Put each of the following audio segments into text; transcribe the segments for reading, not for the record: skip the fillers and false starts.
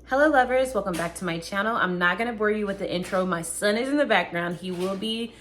Hello lovers, welcome back to my channel. I'm not gonna bore you with the intro. My son is in the background. He will be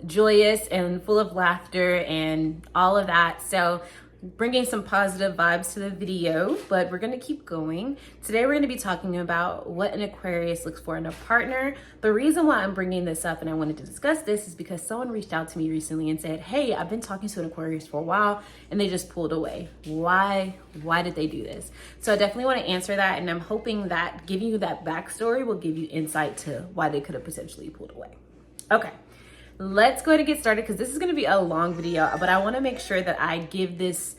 joyous and full of laughter and all of that. So bringing some positive vibes to the video, but we're gonna keep going. Today we're gonna be talking about what an Aquarius looks for in a partner. The reason why I'm bringing this up and I wanted to discuss this is because someone reached out to me recently and said, hey, I've been talking to an Aquarius for a while and they just pulled away. Why did they do this? So I definitely want to answer that, and I'm hoping that giving you that backstory will give you insight to why they could have potentially pulled away. Okay. Let's go ahead and get started because this is going to be a long video, but I want to make sure that I give this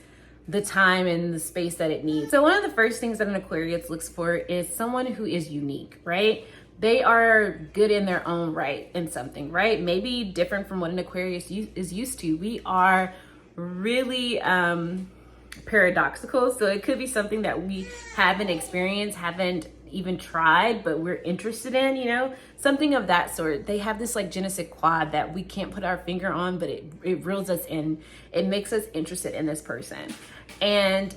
the time and the space that it needs. So one of the first things that an Aquarius looks for is someone who is unique, right? They are good in their own right in something, right? Maybe different from what an Aquarius is used to. We are really paradoxical. So it could be something that we haven't experienced, haven't even tried, but we're interested in, you know, something of that sort. They have this like je ne sais quoi that we can't put our finger on, but it reels us in. It makes us interested in this person. And,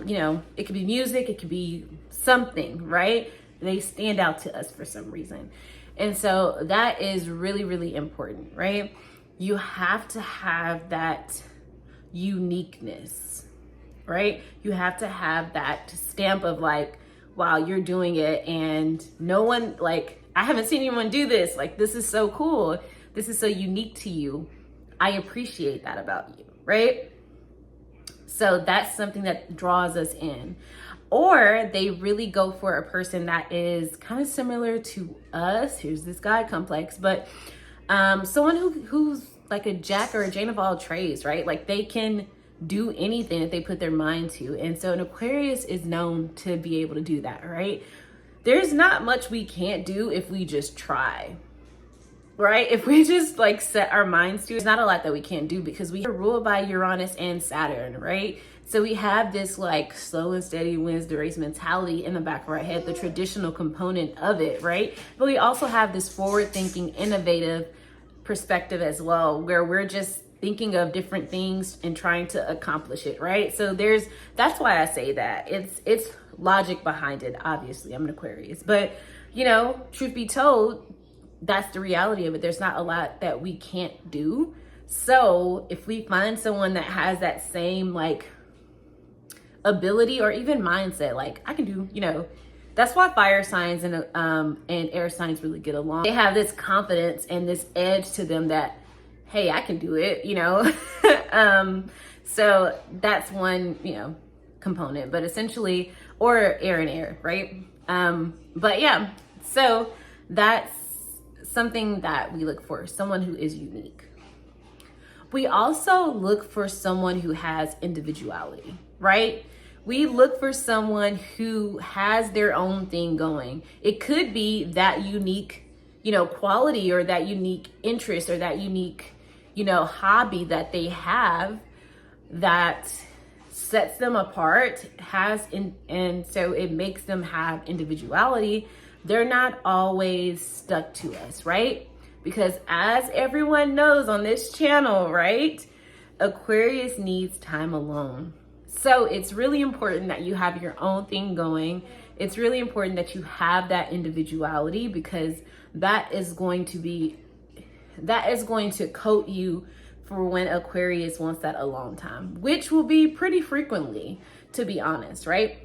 you know, it could be music, it could be something, right? They stand out to us for some reason. And so that is really, really important, right? You have to have that uniqueness, right? You have to have that stamp of like, wow, you're doing it and no one, like, I haven't seen anyone do this. Like, this is so cool. This is so unique to you. I appreciate that about you, right? So that's something that draws us in. Or they really go for a person that is kind of similar to us. Here's this guy complex, but someone who's like a Jack or a Jane of all trades, right? Like they can do anything that they put their mind to. And so an Aquarius is known to be able to do that, right? There's not much we can't do if we just try, right? If we just like set our minds to it, there's not a lot that we can't do because we are ruled by Uranus and Saturn, right? So we have this like slow and steady wins the race mentality in the back of our head, the traditional component of it, right? But we also have this forward thinking, innovative perspective as well, where we're just thinking of different things and trying to accomplish it, right? So that's why I say that. It's logic behind it. Obviously, I'm an Aquarius, but you know, truth be told, that's the reality of it. There's not a lot that we can't do. So if we find someone that has that same like ability or even mindset, like I can do, you know, that's why fire signs and air signs really get along. They have this confidence and this edge to them that, hey, I can do it, you know? So that's one, you know, component, but essentially, or air and air, right? But yeah, so that's something that we look for, someone who is unique. We also look for someone who has individuality, right? We look for someone who has their own thing going. It could be that unique, you know, quality or that unique interest or that unique, you know, hobby that they have that sets them apart, and so it makes them have individuality. They're not always stuck to us, right? Because as everyone knows on this channel, right, Aquarius needs time alone. So it's really important that you have your own thing going. It's really important that you have that individuality because that is going to coat you for when Aquarius wants that alone time, which will be pretty frequently, to be honest, right?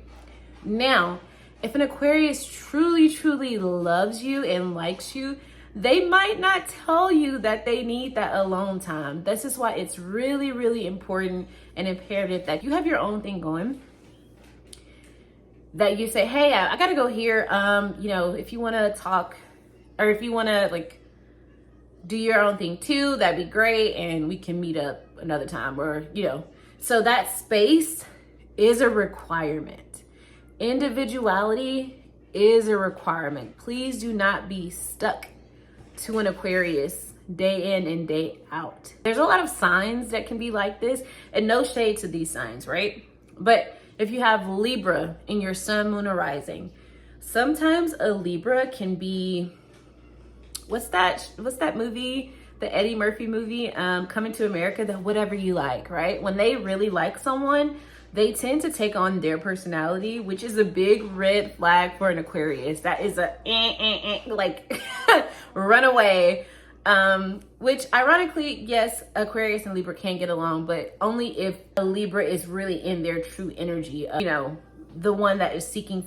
Now, if an Aquarius truly, truly loves you and likes you, they might not tell you that they need that alone time. This is why it's really, really important and imperative that you have your own thing going. That you say, hey, I gotta go here. You know, if you wanna talk or if you wanna like do your own thing too, that'd be great. And we can meet up another time or, you know, so that space is a requirement. Individuality is a requirement. Please do not be stuck to an Aquarius day in and day out. There's a lot of signs that can be like this, and no shade to these signs, right? But if you have Libra in your sun, moon, or rising, sometimes a Libra can be, what's that movie, the Eddie Murphy movie, Coming to America, the Whatever You Like, right? When they really like someone, they tend to take on their personality, which is a big red flag for an Aquarius. That is a like run away. Which ironically, yes, Aquarius and Libra can get along, but only if a Libra is really in their true energy of, the one that is seeking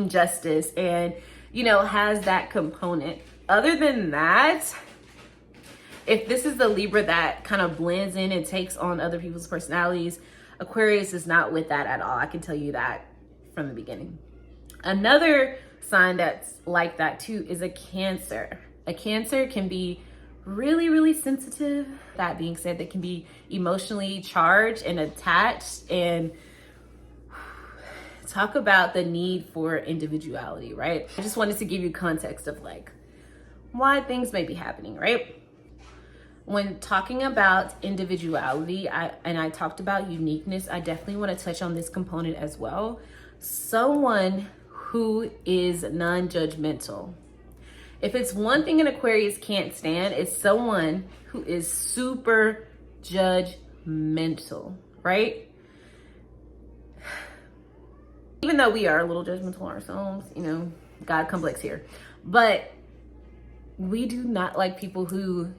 justice and, has that component. Other than that, if this is the Libra that kind of blends in and takes on other people's personalities, Aquarius is not with that at all. I can tell you that from the beginning. Another sign that's like that too is a Cancer. A Cancer can be really, really sensitive. That being said, they can be emotionally charged and attached, and talk about the need for individuality, right? I just wanted to give you context of like why things may be happening, right? When talking about individuality, I talked about uniqueness, I definitely want to touch on this component as well. Someone who is non-judgmental. If it's one thing an Aquarius can't stand, it's someone who is super judgmental, right? Even though we are a little judgmental ourselves, God complex here. But we do not like people who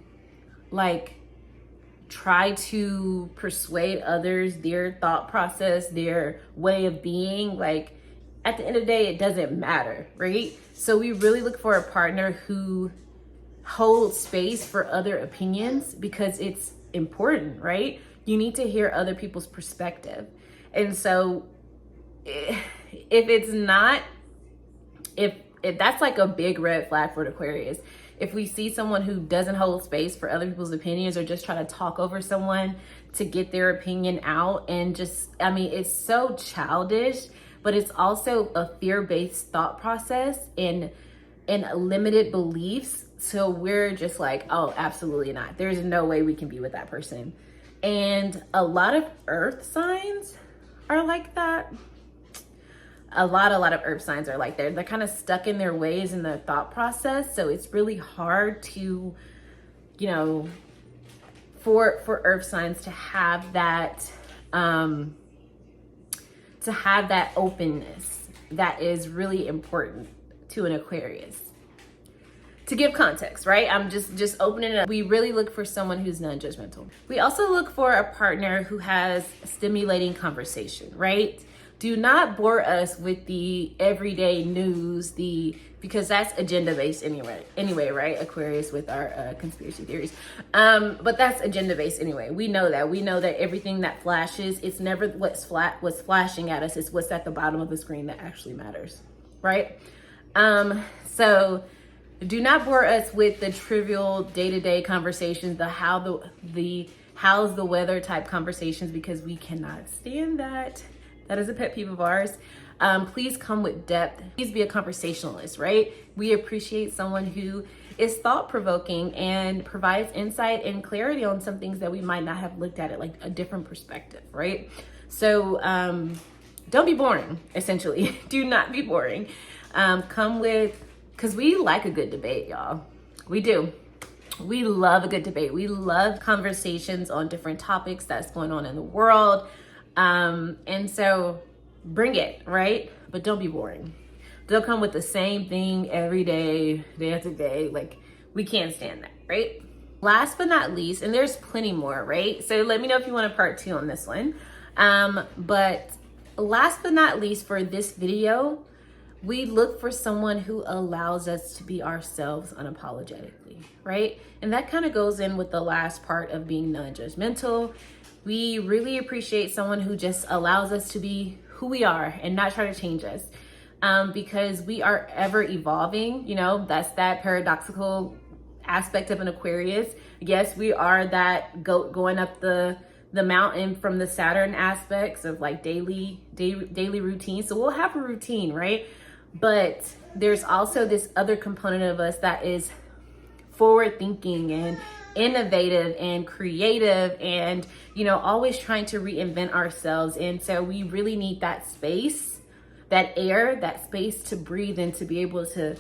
try to persuade others their thought process, their way of being. At the end of the day, it doesn't matter, right? So we really look for a partner who holds space for other opinions, because it's important, right? You need to hear other people's perspective. And so if it's not, if that's like a big red flag for an Aquarius. If we see someone who doesn't hold space for other people's opinions, or just try to talk over someone to get their opinion out, and it's so childish, but it's also a fear-based thought process and limited beliefs. So we're just like, oh, absolutely not. There's no way we can be with that person. And a lot of earth signs are like that. A lot of earth signs are like that. They're kind of stuck in their ways in their thought process. So it's really hard to, for earth signs to have that, openness that is really important to an Aquarius. To give context, right? I'm just opening it up. We really look for someone who's non-judgmental. We also look for a partner who has stimulating conversation, right? Do not bore us with the everyday news, because that's agenda-based anyway, right? Aquarius with our conspiracy theories. But that's agenda-based anyway. We know that everything that flashes, it's never what's flashing at us, it's what's at the bottom of the screen that actually matters, right? So do not bore us with the trivial day-to-day conversations, how's the weather type conversations, because we cannot stand that. That is a pet peeve of ours. Please come with depth. Please be a conversationalist, right? We appreciate someone who is thought-provoking and provides insight and clarity on some things that we might not have looked at it, like a different perspective, right? So don't be boring, essentially. Do not be boring. Because we like a good debate, y'all. We do. We love a good debate. We love conversations on different topics that's going on in the world. And so bring it, right? But don't be boring. Don't come with the same thing every day, day after day. We can't stand that, right? Last but not least, and there's plenty more, right? So let me know if you want a part 2 on this one. But last but not least for this video, we look for someone who allows us to be ourselves unapologetically, right? And that kind of goes in with the last part of being non-judgmental. We really appreciate someone who just allows us to be who we are and not try to change us, because we are ever evolving. That's that paradoxical aspect of an Aquarius. Yes, we are that goat going up the mountain from the Saturn aspects of daily routine. So we'll have a routine, right? But there's also this other component of us that is forward thinking and innovative and creative and always trying to reinvent ourselves. And so we really need that space, that air, that space to breathe and to be able to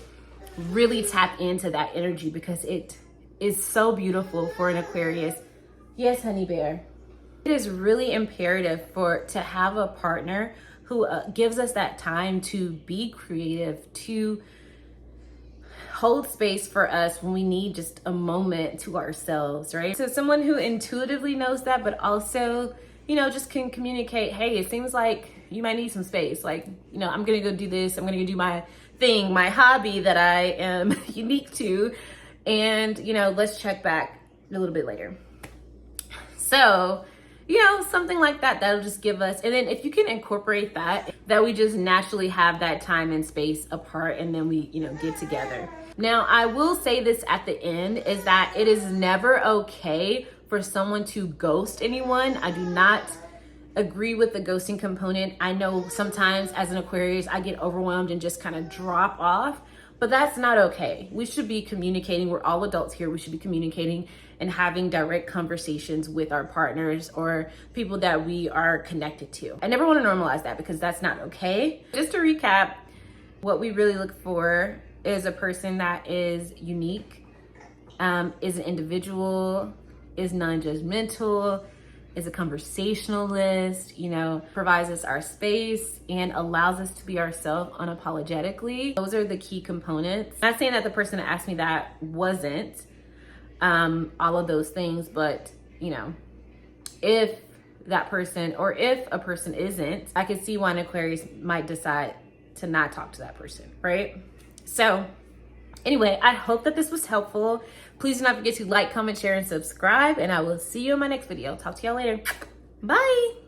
really tap into that energy, because it is so beautiful for an Aquarius. Yes, honey bear. It is really imperative to have a partner who gives us that time to be creative, to hold space for us when we need just a moment to ourselves, right? So someone who intuitively knows that, but also, you know, just can communicate, hey, it seems like you might need some space. Like, you know, I'm gonna go do this. I'm gonna go do my thing, my hobby that I am unique to. And, you know, let's check back a little bit later. So, you know, something like that, that'll just give us, and then if you can incorporate that we just naturally have that time and space apart, and then we, you know, get together. Now, I will say this at the end, is that it is never okay for someone to ghost anyone. I do not agree with the ghosting component. I know sometimes as an Aquarius, I get overwhelmed and just kind of drop off, but that's not okay. We should be communicating. We're all adults here. We should be communicating and having direct conversations with our partners or people that we are connected to. I never want to normalize that because that's not okay. Just to recap, what we really look for is a person that is unique, is an individual, is non-judgmental, is a conversationalist, you know, provides us our space and allows us to be ourselves unapologetically. Those are the key components. Not saying that the person that asked me that wasn't all of those things, but you know, if that person, or if a person isn't, I could see why an Aquarius might decide to not talk to that person, right? So anyway, I hope that this was helpful. Please do not forget to like, comment, share, and subscribe, and I will see you in my next video. Talk to y'all later. Bye.